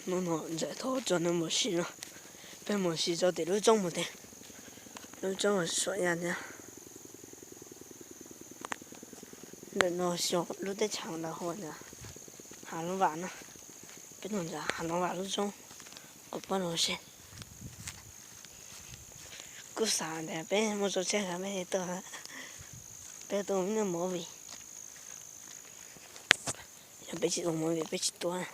侬在头做那么细了，被么细做的路种不得，路种我说呀的，那小路得长的话呢，还能玩呢，别弄着还能玩路种，我不能些，够啥的，别么做这个别多，别多那毛病，要别去多毛病，别去多。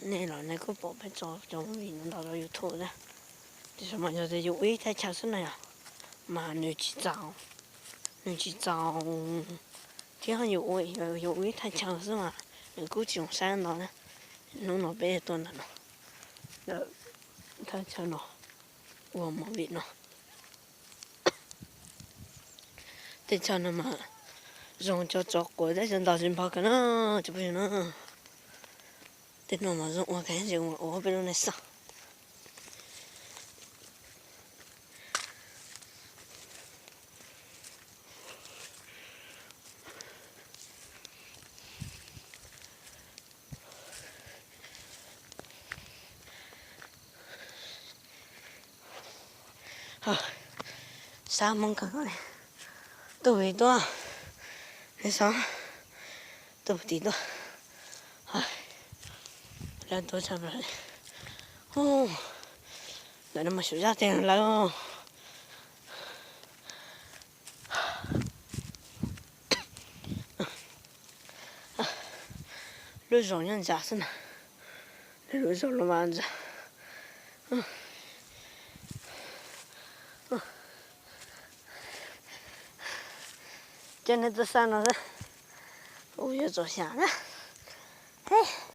那老那个宝贝找命到了有头的，这什么叫做有味太强势了呀？妈，你去找，天上有味太强势嘛？你估计用山了呢，弄到别多了呢，那太强了，我毛病了，太强了嘛，用就找过的人到人跑可能就不行了。得弄嘛，我看见我被人来杀。好，啥门看看嘞？都味多，那啥，都不地多，哎，来多差不多嘞。哦，来那么休假点来喽。路上人家是呢，路上了丸子，今天这山了噻，我也做下了，哎。